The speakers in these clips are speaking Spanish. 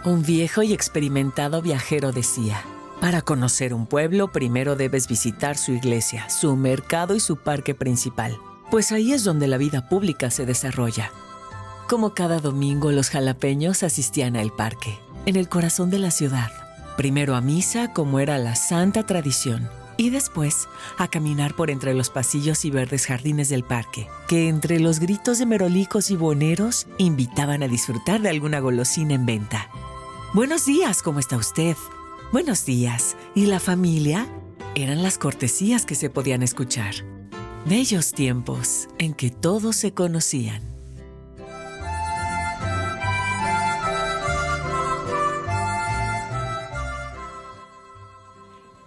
Un viejo y experimentado viajero decía: para conocer un pueblo, primero debes visitar su iglesia, su mercado y su parque principal, pues ahí es donde la vida pública se desarrolla. Como cada domingo, los jalapeños asistían al parque, en el corazón de la ciudad. Primero a misa, como era la santa tradición, y después a caminar por entre los pasillos y verdes jardines del parque, que entre los gritos de merolicos y buhoneros invitaban a disfrutar de alguna golosina en venta. Buenos días, ¿cómo está usted? Buenos días. ¿Y la familia? Eran las cortesías que se podían escuchar. Bellos tiempos en que todos se conocían.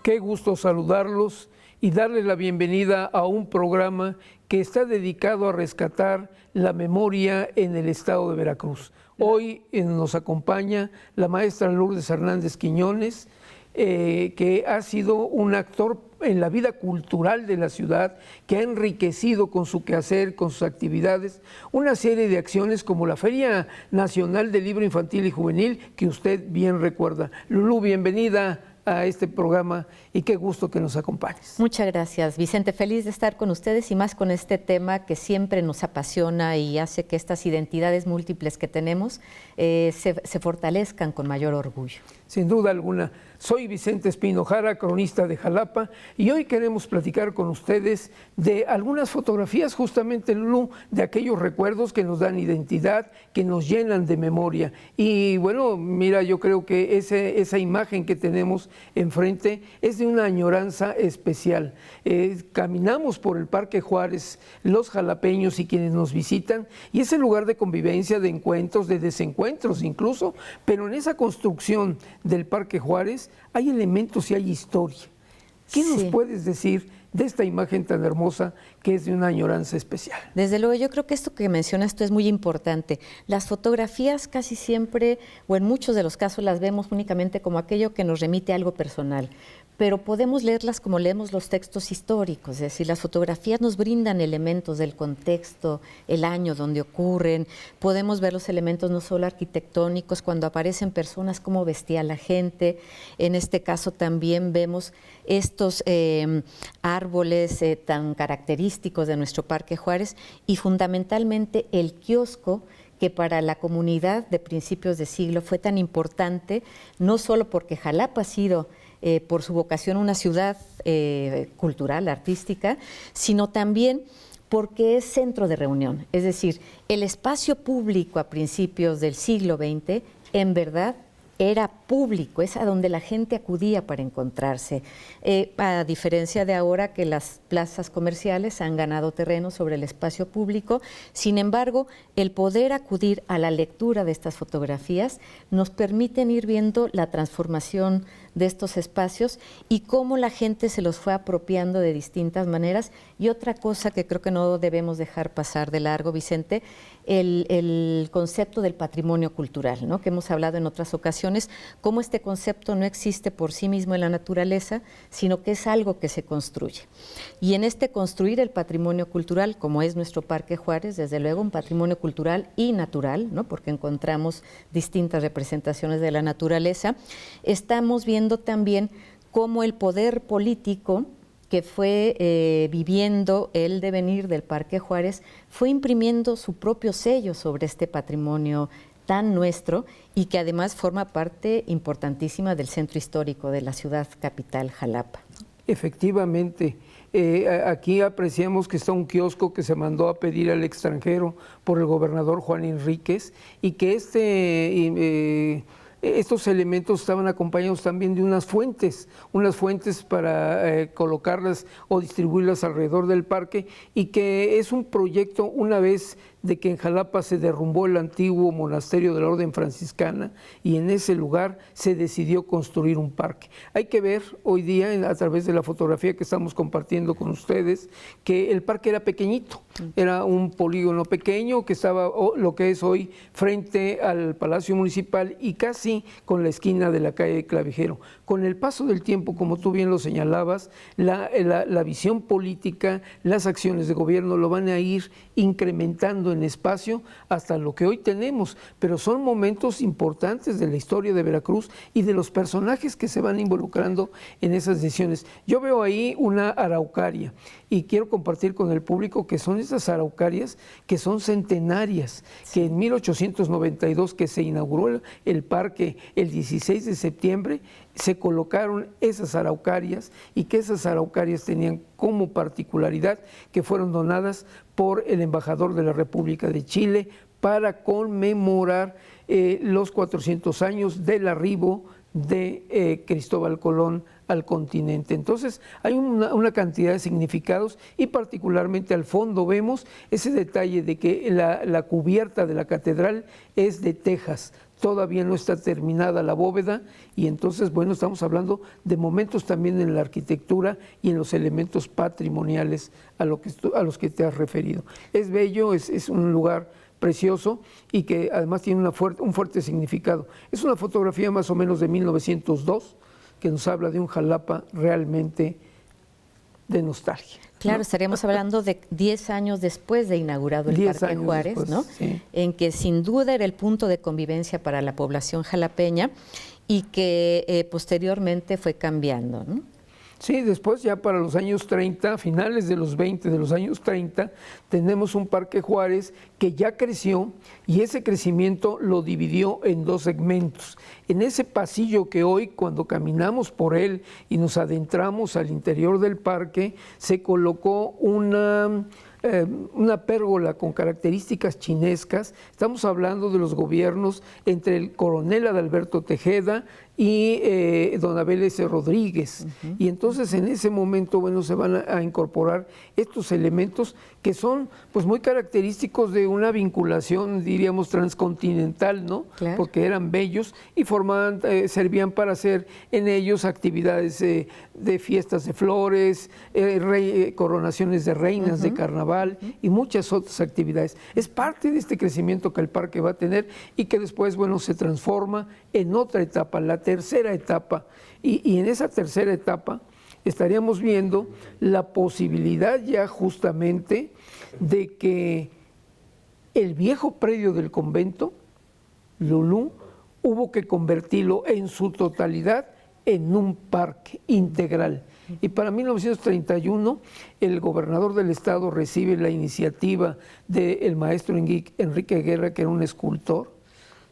Qué gusto saludarlos y darles la bienvenida a un programa que está dedicado a rescatar la memoria en el estado de Veracruz. Hoy nos acompaña la maestra Lourdes Hernández Quiñones, que ha sido un actor en la vida cultural de la ciudad, que ha enriquecido con su quehacer, con sus actividades, una serie de acciones como la Feria Nacional del Libro Infantil y Juvenil, que usted bien recuerda. Lulú, bienvenida a este programa y qué gusto que nos acompañes. Muchas gracias, Vicente. Feliz de estar con ustedes y más con este tema que siempre nos apasiona y hace que estas identidades múltiples que tenemos se fortalezcan con mayor orgullo. Sin duda alguna. Soy Vicente Espino Jara, cronista de Jalapa, y hoy queremos platicar con ustedes de algunas fotografías, justamente, Lulú, de aquellos recuerdos que nos dan identidad, que nos llenan de memoria. Y bueno, mira, yo creo que esa imagen que tenemos enfrente es de una añoranza especial. Caminamos por el Parque Juárez, los jalapeños y quienes nos visitan, y es el lugar de convivencia, de encuentros, de desencuentros incluso, pero en esa construcción del Parque Juárez hay elementos y hay historia. ¿Qué nos puedes decir de esta imagen tan hermosa que es de una añoranza especial? Desde luego, yo creo que esto que mencionas tú es muy importante. Las fotografías casi siempre, o en muchos de los casos, las vemos únicamente como aquello que nos remite a algo personal, pero podemos leerlas como leemos los textos históricos, es decir, las fotografías nos brindan elementos del contexto, el año donde ocurren, podemos ver los elementos no solo arquitectónicos, cuando aparecen personas, cómo vestía la gente. En este caso también vemos estos árboles tan característicos de nuestro Parque Juárez y fundamentalmente el kiosco, que para la comunidad de principios de siglo fue tan importante, no solo porque Jalapa ha sido por su vocación una ciudad cultural, artística, sino también porque es centro de reunión. Es decir, el espacio público a principios del siglo XX, en verdad, era público, es a donde la gente acudía para encontrarse, a diferencia de ahora que las plazas comerciales han ganado terreno sobre el espacio público. Sin embargo, el poder acudir a la lectura de estas fotografías nos permiten ir viendo la transformación de estos espacios y cómo la gente se los fue apropiando de distintas maneras. Y otra cosa que creo que no debemos dejar pasar de largo, Vicente, el concepto del patrimonio cultural, ¿no? Que hemos hablado en otras ocasiones, cómo este concepto no existe por sí mismo en la naturaleza, sino que es algo que se construye. Y en este construir el patrimonio cultural, como es nuestro Parque Juárez, desde luego un patrimonio cultural y natural, ¿no? Porque encontramos distintas representaciones de la naturaleza, estamos viendo también cómo el poder político que fue viviendo el devenir del Parque Juárez, fue imprimiendo su propio sello sobre este patrimonio tan nuestro y que además forma parte importantísima del centro histórico de la ciudad capital, Jalapa. Efectivamente, aquí apreciamos que está un kiosco que se mandó a pedir al extranjero por el gobernador Juan Enríquez y que estos elementos estaban acompañados también de unas fuentes para colocarlas o distribuirlas alrededor del parque, y que es un proyecto una vez de que en Jalapa se derrumbó el antiguo monasterio de la Orden Franciscana y en ese lugar se decidió construir un parque. Hay que ver hoy día, a través de la fotografía que estamos compartiendo con ustedes, que el parque era pequeñito, era un polígono pequeño que estaba lo que es hoy frente al Palacio Municipal y casi con la esquina de la calle Clavijero. Con el paso del tiempo, como tú bien lo señalabas, la visión política, las acciones de gobierno lo van a ir incrementando aumentando en espacio hasta lo que hoy tenemos, pero son momentos importantes de la historia de Veracruz y de los personajes que se van involucrando en esas decisiones. Yo veo ahí una araucaria y quiero compartir con el público que son esas araucarias que son centenarias, que en 1892 que se inauguró el parque el 16 de septiembre, se colocaron esas araucarias y que esas araucarias tenían como particularidad que fueron donadas por el embajador de la República de Chile para conmemorar los 400 años del arribo de Cristóbal Colón al continente. Entonces hay una cantidad de significados y particularmente al fondo vemos ese detalle de que la cubierta de la catedral es de tejas. Todavía no está terminada la bóveda y entonces, bueno, estamos hablando de momentos también en la arquitectura y en los elementos patrimoniales a los que te has referido. Es bello, es un lugar precioso y que además tiene un fuerte significado. Es una fotografía más o menos de 1902 que nos habla de un Jalapa realmente de nostalgia. Claro, ¿no? estaríamos hablando de 10 años después de inaugurado el Parque Juárez, después, ¿no? Sí. En que sin duda era el punto de convivencia para la población jalapeña y que posteriormente fue cambiando, ¿no? Sí, después ya para los años 30, finales de los 20, de los años 30, tenemos un Parque Juárez que ya creció y ese crecimiento lo dividió en dos segmentos. En ese pasillo que hoy, cuando caminamos por él y nos adentramos al interior del parque, se colocó una pérgola con características chinescas. Estamos hablando de los gobiernos entre el coronel Adalberto Tejeda y don Abel S. Rodríguez. Y entonces en ese momento, bueno, se van a incorporar estos elementos que son pues muy característicos de una vinculación, diríamos, transcontinental, ¿no? Claro. Porque eran bellos y servían para hacer en ellos actividades de fiestas de flores, coronaciones de reinas, de carnaval y muchas otras actividades. Es parte de este crecimiento que el parque va a tener y que después, bueno, se transforma en otra etapa, la tercera etapa. Y en esa tercera etapa estaríamos viendo la posibilidad ya justamente de que el viejo predio del convento, Lulú, hubo que convertirlo en su totalidad en un parque integral. Y para 1931 el gobernador del estado recibe la iniciativa del maestro Enrique Guerra, que era un escultor,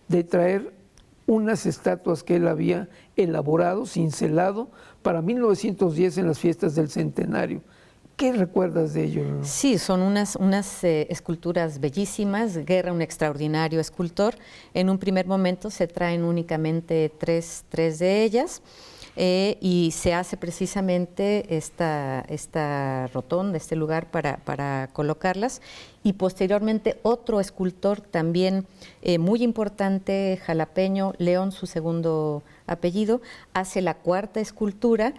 de traer unas estatuas que él había elaborado, cincelado, para 1910 en las fiestas del centenario. ¿Qué recuerdas de ello? Sí, son unas esculturas bellísimas. Guerra, un extraordinario escultor. En un primer momento se traen únicamente tres de ellas. Y se hace precisamente esta rotonda, este lugar para colocarlas. Y posteriormente otro escultor también muy importante, jalapeño, León, su segundo apellido, hace la cuarta escultura,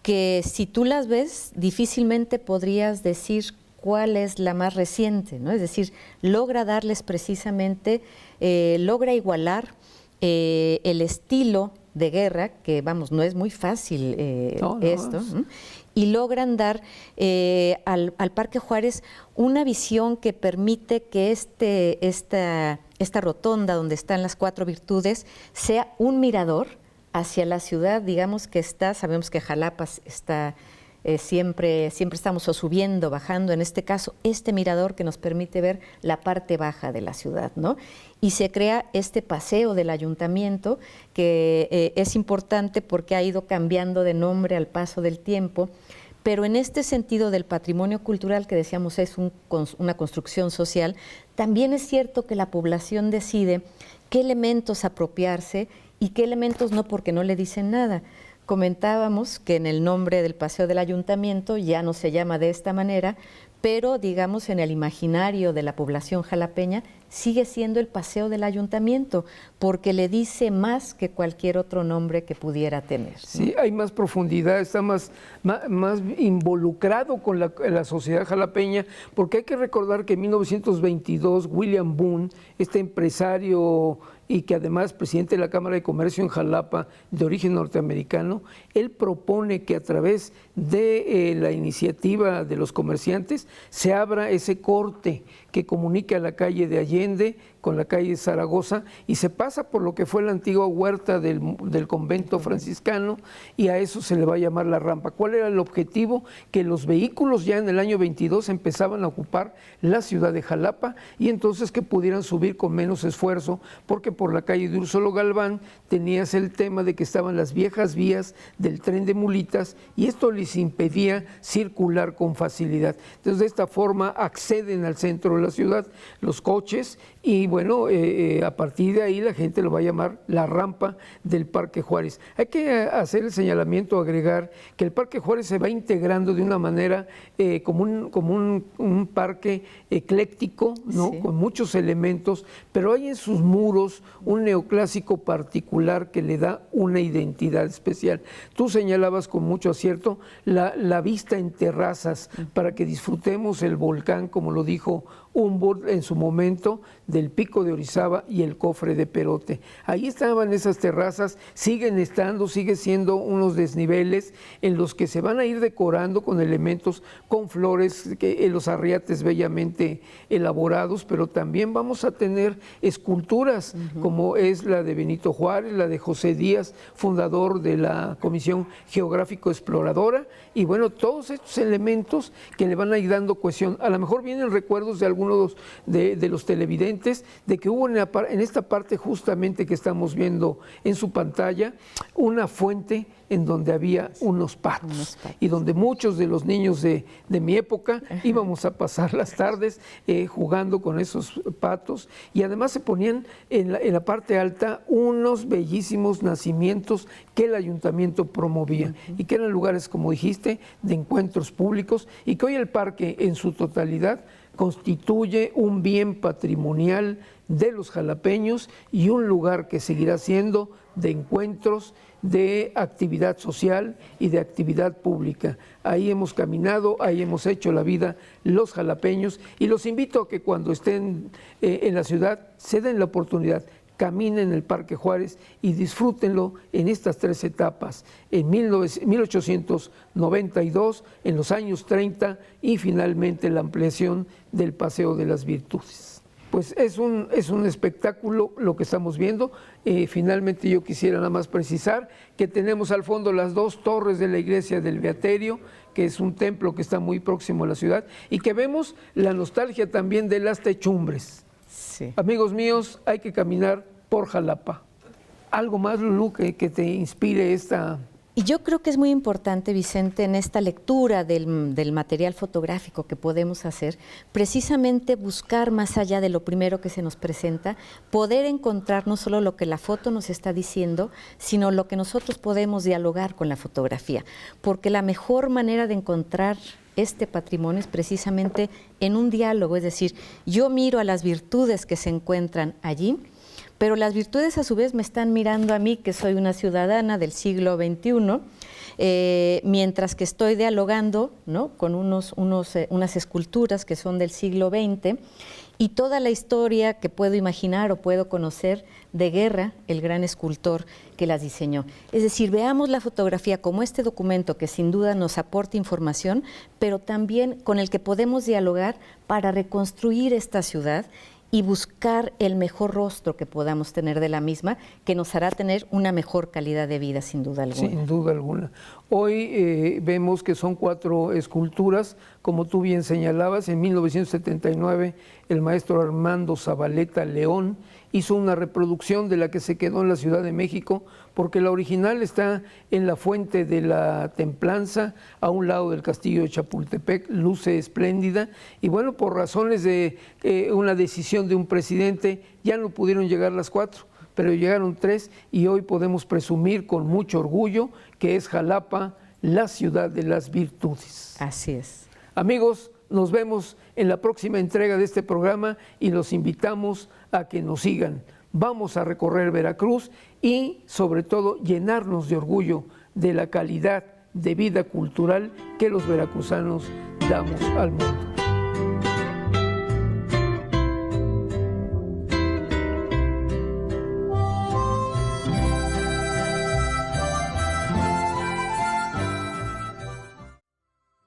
que si tú las ves difícilmente podrías decir cuál es la más reciente, ¿no? Es decir, logra darles precisamente, logra igualar el estilo de Guerra, que vamos, no es muy fácil esto, ¿no? Y logran dar al Parque Juárez una visión que permite que esta rotonda donde están las cuatro virtudes sea un mirador hacia la ciudad, digamos que sabemos que Jalapa está siempre estamos o subiendo, bajando, en este caso, este mirador que nos permite ver la parte baja de la ciudad, ¿no? Y se crea este paseo del ayuntamiento que es importante porque ha ido cambiando de nombre al paso del tiempo, pero en este sentido del patrimonio cultural que decíamos es una construcción social, también es cierto que la población decide qué elementos apropiarse y qué elementos no, porque no le dicen nada. Comentábamos que en el nombre del Paseo del Ayuntamiento ya no se llama de esta manera, pero digamos en el imaginario de la población jalapeña sigue siendo el paseo del ayuntamiento, porque le dice más que cualquier otro nombre que pudiera tener, ¿no? Sí, hay más profundidad, está más involucrado con la sociedad jalapeña, porque hay que recordar que en 1922 William Boone, este empresario y que además presidente de la Cámara de Comercio en Jalapa, de origen norteamericano, él propone que a través de la iniciativa de los comerciantes se abra ese corte que comunique a la calle de Allende con la calle de Zaragoza y se pasa por lo que fue la antigua huerta del convento franciscano, y a eso se le va a llamar la rampa. ¿Cuál era el objetivo? Que los vehículos ya en el año 22 empezaban a ocupar la ciudad de Jalapa, y entonces que pudieran subir con menos esfuerzo, porque por la calle de Úrsulo Galván tenías el tema de que estaban las viejas vías del tren de mulitas y esto les impedía circular con facilidad. Entonces de esta forma acceden al centro de la ciudad los coches, y bueno, a partir de ahí la gente lo va a llamar la rampa del Parque Juárez. Hay que hacer el señalamiento, agregar que el Parque Juárez se va integrando de una manera como un parque ecléctico, ¿no? Sí. Con muchos elementos, pero hay en sus muros un neoclásico particular que le da una identidad especial. Tú señalabas con mucho acierto la vista en terrazas para que disfrutemos el volcán, como lo dijo Humboldt en su momento, del Pico de Orizaba y el Cofre de Perote. Ahí estaban esas terrazas, siguen estando, sigue siendo unos desniveles en los que se van a ir decorando con elementos, con flores, los arriates bellamente elaborados, pero también vamos a tener esculturas, como es la de Benito Juárez, la de José Díaz, fundador de la Comisión Geográfico Exploradora, y bueno, todos estos elementos que le van a ir dando cohesión. A lo mejor vienen recuerdos de algunos de los televidentes, de que hubo en esta parte justamente que estamos viendo en su pantalla, una fuente en donde había unos patos, y donde muchos de los niños de mi época íbamos a pasar las tardes jugando con esos patos, y además se ponían en la parte alta unos bellísimos nacimientos que el ayuntamiento promovía y que eran lugares, como dijiste, de encuentros públicos, y que hoy el parque en su totalidad constituye un bien patrimonial de los jalapeños y un lugar que seguirá siendo de encuentros, de actividad social y de actividad pública. Ahí hemos caminado, ahí hemos hecho la vida los jalapeños, y los invito a que cuando estén en la ciudad se den la oportunidad, caminen el Parque Juárez y disfrútenlo en estas tres etapas, en 1892, en los años 30 y finalmente la ampliación del Paseo de las Virtudes. Pues es un espectáculo lo que estamos viendo. Finalmente yo quisiera nada más precisar que tenemos al fondo las dos torres de la iglesia del Beaterio, que es un templo que está muy próximo a la ciudad, y que vemos la nostalgia también de las techumbres. Sí. Amigos míos, hay que caminar por Jalapa. ¿Algo más, Lulú, que te inspire esta...? Y yo creo que es muy importante, Vicente, en esta lectura del material fotográfico que podemos hacer, precisamente buscar más allá de lo primero que se nos presenta, poder encontrar no solo lo que la foto nos está diciendo, sino lo que nosotros podemos dialogar con la fotografía, porque la mejor manera de encontrar este patrimonio es precisamente en un diálogo, es decir, yo miro a las virtudes que se encuentran allí, pero las virtudes a su vez me están mirando a mí, que soy una ciudadana del siglo XXI, mientras que estoy dialogando, ¿no?, con unas esculturas que son del siglo XX, y toda la historia que puedo imaginar o puedo conocer de Guerra, el gran escultor que las diseñó. Es decir, veamos la fotografía como este documento que sin duda nos aporta información, pero también con el que podemos dialogar para reconstruir esta ciudad y buscar el mejor rostro que podamos tener de la misma, que nos hará tener una mejor calidad de vida, sin duda alguna. Sin duda alguna. Hoy vemos que son 4 esculturas, como tú bien señalabas. En 1979 el maestro Armando Zabaleta León hizo una reproducción de la que se quedó en la Ciudad de México, porque la original está en la Fuente de la Templanza, a un lado del Castillo de Chapultepec, luce espléndida, y bueno, por razones de una decisión de un presidente, ya no pudieron llegar las 4, pero llegaron 3, y hoy podemos presumir con mucho orgullo que es Jalapa la ciudad de las virtudes. Así es. Amigos, nos vemos en la próxima entrega de este programa y los invitamos a que nos sigan. Vamos a recorrer Veracruz y sobre todo llenarnos de orgullo de la calidad de vida cultural que los veracruzanos damos al mundo.